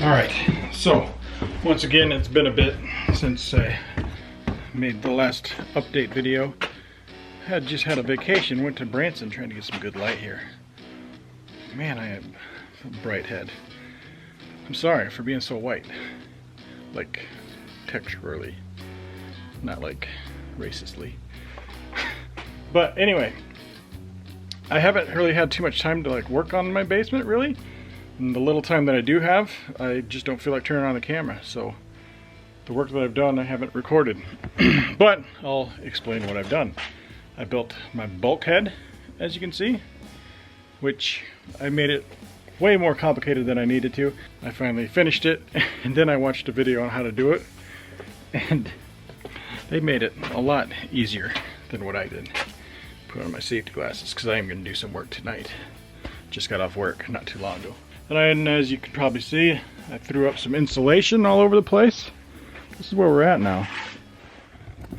Alright, so once again it's been a bit since I made the last update video. I had just had a vacation, went to Branson trying to get some good light here. Man, I have a bright head. I'm sorry for being so white. Like, texturally. Not like racistly. But anyway, I haven't really had too much time to like work on my basement really. And the little time that I do have, I just don't feel like turning on the camera. So the work that I've done, I haven't recorded. But I'll explain what I've done. I built my bulkhead, as you can see, which I made it way more complicated than I needed to. I finally finished it, and then I watched a video on how to do it, and they made it a lot easier than what I did. Put on my safety glasses, because I am going to do some work tonight. Just got off work not too long ago. And as you can probably see, I threw up some insulation all over the place. This is where we're at now.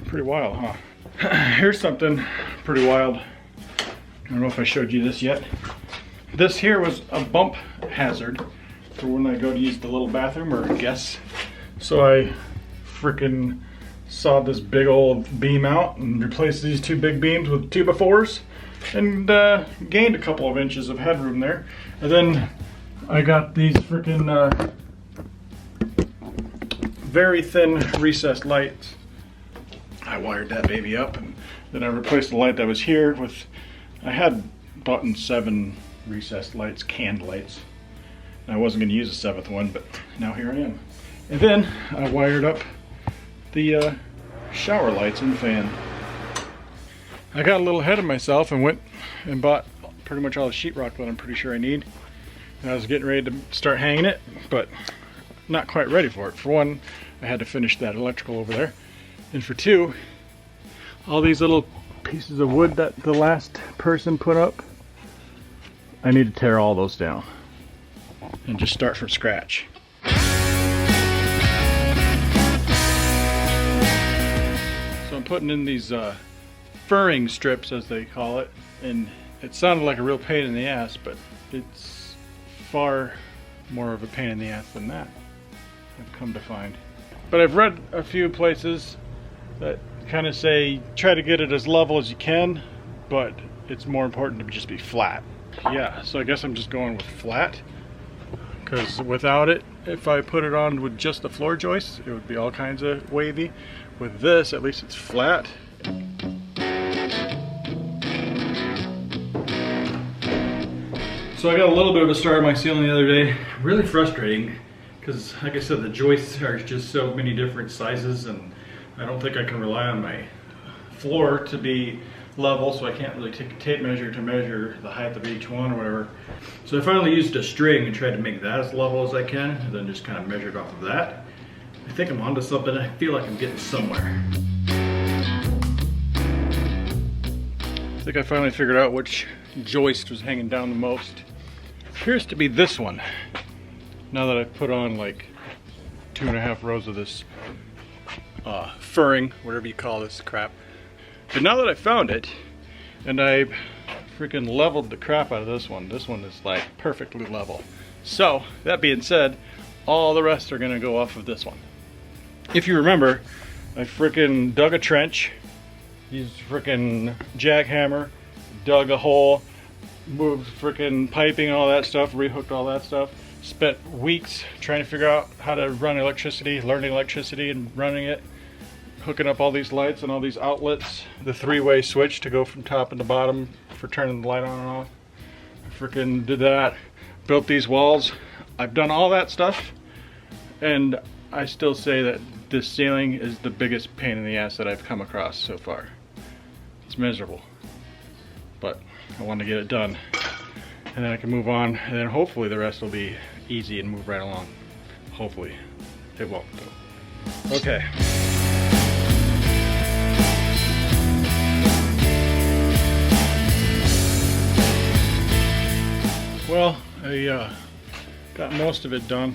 Pretty wild, huh? Here's something pretty wild. I don't know if I showed you this yet. This here was a bump hazard for when I go to use the little bathroom or guests. So I freaking sawed this big old beam out and replaced these two big beams with 2x4s and gained a couple of inches of headroom there. And then I got these freaking very thin recessed lights. I wired that baby up, and then I replaced the light that was here with, I had bought 7 recessed lights, canned lights. And I wasn't going to use a 7th one, but now here I am. And then I wired up the shower lights and the fan. I got a little ahead of myself and went and bought pretty much all the sheetrock that I'm pretty sure I need. And I was getting ready to start hanging it, but not quite ready for it. For one, I had to finish that electrical over there. And for two, all these little pieces of wood that the last person put up, I need to tear all those down and just start from scratch. So I'm putting in these furring strips, as they call it, and it sounded like a real pain in the ass, but it's far more of a pain in the ass than that, I've come to find. But I've read a few places that kind of say try to get it as level as you can, but it's more important to just be flat. Yeah, so I guess I'm just going with flat, because without it, if I put it on with just the floor joists, it would be all kinds of wavy. With this, at least it's flat. So I got a little bit of a star on my ceiling the other day. Really frustrating, because like I said, the joists are just so many different sizes, and I don't think I can rely on my floor to be level, so I can't really take a tape measure to measure the height of each one or whatever. So I finally used a string and tried to make that as level as I can, and then just kind of measured off of that. I think I'm onto something. I feel like I'm getting somewhere. I think I finally figured out which joist was hanging down the most. Appears to be this one. Now that I've put on like 2.5 rows of this furring, whatever you call this crap. But now that I found it, and I freaking leveled the crap out of this one is like perfectly level. So, that being said, all the rest are gonna go off of this one. If you remember, I freaking dug a trench, used freaking jackhammer, dug a hole, moved freaking piping and all that stuff, rehooked all that stuff. Spent weeks trying to figure out how to run electricity, learning electricity and running it. Hooking up all these lights and all these outlets. The 3-way switch to go from top and to bottom for turning the light on and off. I freaking did that. Built these walls. I've done all that stuff. And I still say that this ceiling is the biggest pain in the ass that I've come across so far. It's miserable. But I want to get it done. And then I can move on. And then hopefully the rest will be easy and move right along. Hopefully. It won't though. Okay. Well, I got most of it done.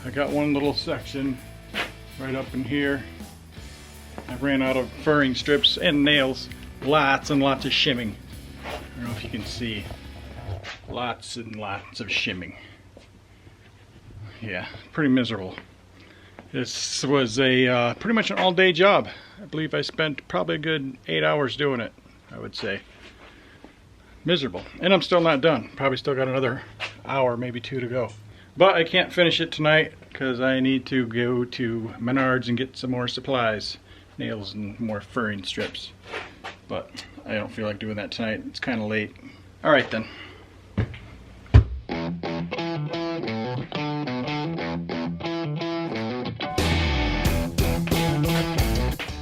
I got one little section right up in here. I ran out of furring strips and nails. Lots and lots of shimming. I don't know if you can see. Lots and lots of shimming. yeah, pretty miserable. This was a pretty much an all-day job. I believe I spent probably a good 8 hours doing it, I would say. Miserable. And I'm still not done. Probably still got another hour, maybe 2 to go. But I can't finish it tonight because I need to go to Menards and get some more supplies. Nails and more furring strips. But I don't feel like doing that tonight. It's kind of late. Alright then.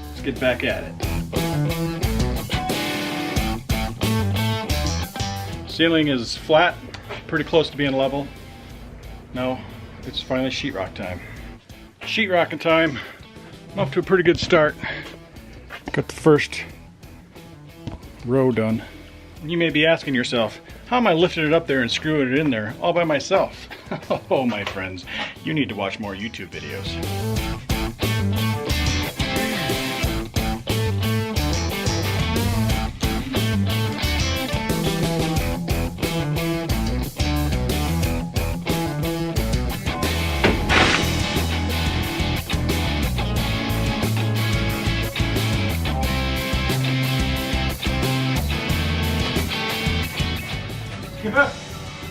Let's get back at it. Ceiling is flat, pretty close to being level. Now it's finally sheetrock time. Sheetrocking time. I'm off to a pretty good start. Got the first row done. You may be asking yourself, how am I lifting it up there and screwing it in there all by myself? Oh, my friends, you need to watch more YouTube videos.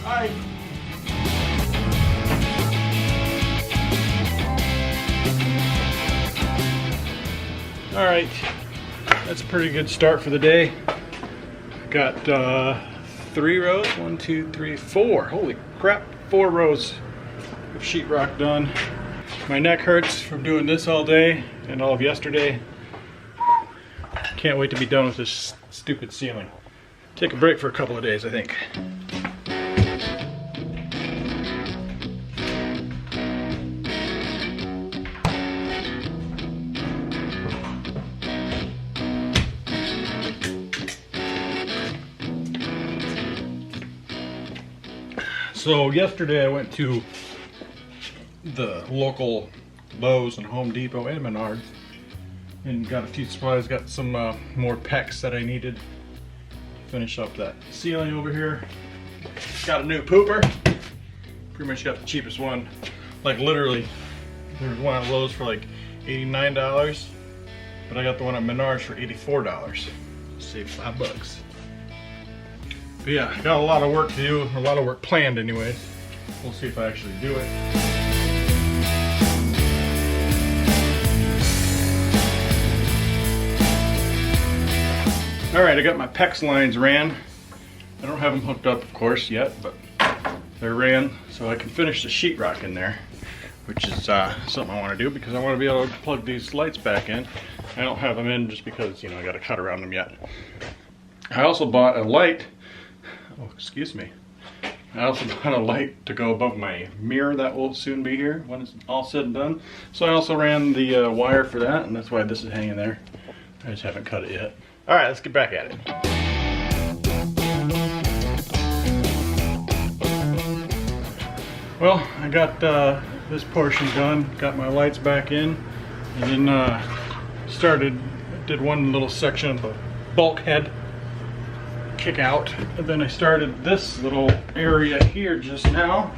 Hi. All right, that's a pretty good start for the day. Got 3 rows, 1, 2, 3, 4. Holy crap, 4 rows of sheetrock done. My neck hurts from doing this all day and all of yesterday. Can't wait to be done with this stupid ceiling. Take a break for a couple of days, I think. So yesterday I went to the local Lowe's and Home Depot and Menards and got a few supplies, got some more PEX that I needed. Finish up that ceiling over here. Got a new pooper. Pretty much got the cheapest one. Like literally, there's one at Lowe's for like $89, but I got the one at Menards for $84. Saved $5. But yeah, I got a lot of work to do, a lot of work planned anyways. We'll see if I actually do it. Alright, I got my PEX lines ran. I don't have them hooked up, of course, yet, but they're ran so I can finish the sheetrock in there, which is something I want to do because I want to be able to plug these lights back in. I don't have them in just because, you know, I got to cut around them yet. I also bought a light. Oh, excuse me. I also bought a light to go above my mirror that will soon be here when it's all said and done. So I also ran the wire for that, and that's why this is hanging there. I just haven't cut it yet. Alright, let's get back at it. Well, I got this portion done, got my lights back in, and then did one little section of the bulkhead kick out, and then I started this little area here just now.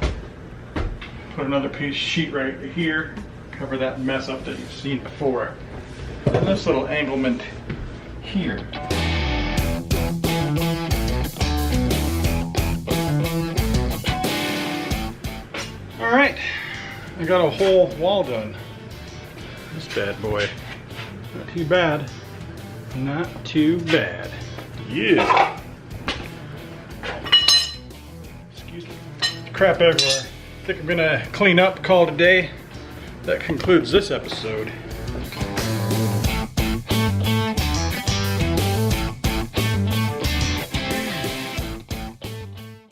Put another piece of sheet right here, cover that mess up that you've seen before. And this little anglement here. Alright, I got a whole wall done. This bad boy. Not too bad. Not too bad. Yeah. Excuse me. Crap everywhere. I think I'm gonna clean up, call it a day. That concludes this episode.